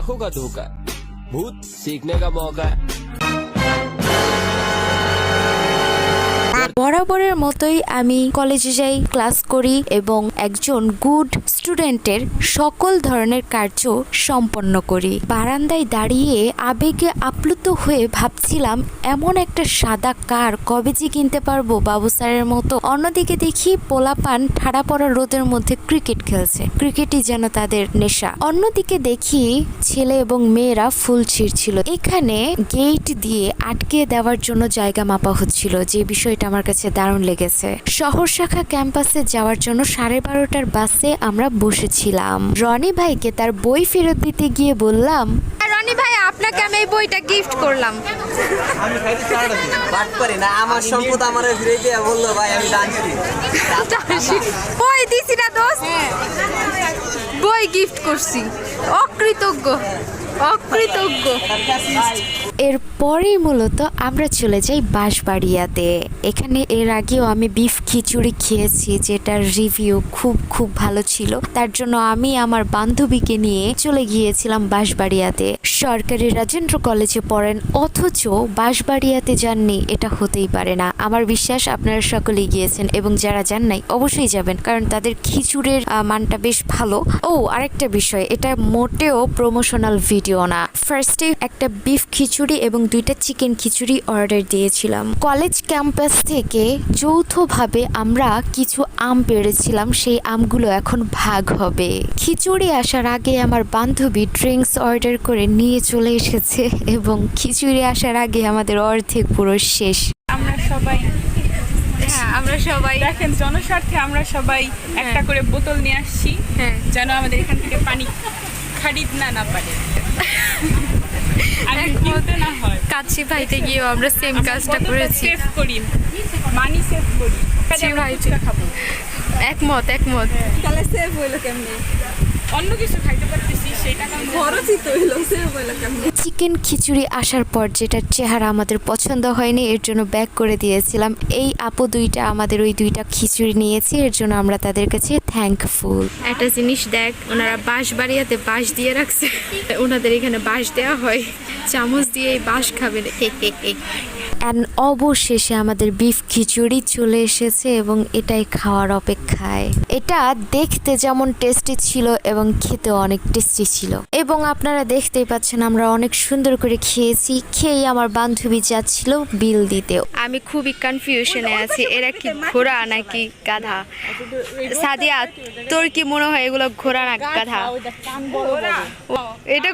आंखों का धोखा है, भूत सीखने का मौका है। বরাবরের মতোই আমি কলেজে যাই, ক্লাস করি এবং একজন গুড স্টুডেন্টের সকল ধরনের কার্য সম্পন্ন করি। বারান্দায় দাঁড়িয়ে আবেগে আপ্লুত হয়ে ভাবছিলাম এমন একটা সাদা কার কবে যে কিনতে পারবো বাবু স্যারের মতো। অন্যদিকে দেখি পোলাপান ঠাড়া পড়া রোদের মধ্যে ক্রিকেট খেলছে, ক্রিকেটই যেন তাদের নেশা। অন্যদিকে দেখি ছেলে এবং মেয়েরা ফুল ছিঁড়ছিল। এখানে গেট দিয়ে আটকে দেওয়ার জন্য জায়গা মাপা হচ্ছিল, যে বিষয়টা আমার কাছে দারুণ লেগেছে। শহর শাখা ক্যাম্পাসে যাওয়ার জন্য 12:30টার বাসে আমরা বসেছিলাম। রনি ভাইকে তার বই ফেরত দিতে গিয়ে বললাম, রনি ভাই আপনাকে আমি এই বইটা গিফট করলাম। আমি খাইতে চাড়া দিই বাট পারি না, আমার সম্পদ আমারে ফিরে দিয়ে বললো ভাই আমি দানছি। বই দিছি না দোস্ত, বই গিফট করছি। অকৃতজ্ঞ অকৃতজ্ঞ। এরপরেই মূলত আমরা চলে যাই বাঁশবাড়িয়াতে। এখানে এর আগেও আমি বিফ খিচুড়ি খেয়েছি, যেটার রিভিউ খুব ভালো ছিল। তার জন্য আমি আমার বান্ধবীকে নিয়ে চলে গিয়েছিলাম বাঁশবাড়িয়াতে। সরকারি রাজেন্দ্র কলেজে পড়েন অথচ বাঁশবাড়িয়াতে যাননি, এটা হতেই পারে না। আমার বিশ্বাস আপনারা সকলেই গিয়েছেন এবং যারা যান নাই অবশ্যই যাবেন, কারণ তাদের খিচুড়ির মানটা বেশ ভালো। ও আরেকটা বিষয়, এটা মোটেও প্রমোশনাল ভিডিও না। ফার্স্টে একটা বিফ খিচুড়ি এবং 2টা চিকেন খিচুড়ি অর্ডার দিয়েছিলাম। কলেজ ক্যাম্পাস থেকে যৌথভাবে আমরা কিছু আম পেড়েছিলাম, সেই আমগুলো এখন ভাগ হবে। খিচুড়ি আসার আগে আমার বান্ধবী ড্রিঙ্কস অর্ডার করে নিয়ে চলে এসেছে এবং খিচুড়ি আসার আগে আমাদের অর্ধেক পুরো শেষ। আমরা সবাই দেখেন, জনস্বার্থে আমরা সবাই একটা করে বোতল নিয়ে আসছি, যেন আমাদের এখান থেকে পানি খারিদ না পারে, আর কিনতে না হয়। কাচ্চি ভাইতে গিয়েও আমরা সেম কাজটা করেছি। সেভ করি, মানি সেভ করি, খাবো। একমত। তাহলে সেভ হইলো কেমনে? অন্য কিছু খাইতে পারতেছি, সেটা খরচই তো হইলো, সেভ হইলো কেমনে? চিকেন খিচুড়ি আসার পর যেটার চেহারা আমাদের পছন্দ হয়নি, এর জন্য ব্যাক করে দিয়েছিলাম। এই আপু দুইটা আমাদের ওই 2টা খিচুড়ি নিয়েছে, এর জন্য আমরা তাদের কাছে থ্যাঙ্কফুল। একটা জিনিস দেখ, ওনারা বাঁশবাড়িয়াতে বাঁশ দিয়ে রাখছে, ওনাদের এখানে বাঁশ দেওয়া হয়, চামচ দিয়ে এই বাঁশ খাবে। অ্যান্ড অবশেষে আমাদের বিফ খিচুড়ি চলে এসেছে এবং এটাই খাওয়ার অপেক্ষায়। এটা দেখতে যেমন টেস্টি ছিল এবং খেতে অনেক টেস্টি ছিল, এবং আপনারা দেখতেই পাচ্ছেন আমরা অনেক সুন্দর করে খেয়েছি। খেয়ে আমার বান্ধবী যাচ্ছিল বিল দিতেও। আমি খুবই কনফিউশনে আছি, এরা কি ঘোড়া নাকি গাধা? সাদিয়া, তোর কি মনে হয় এগুলো ঘোড়া না গাধা? এটা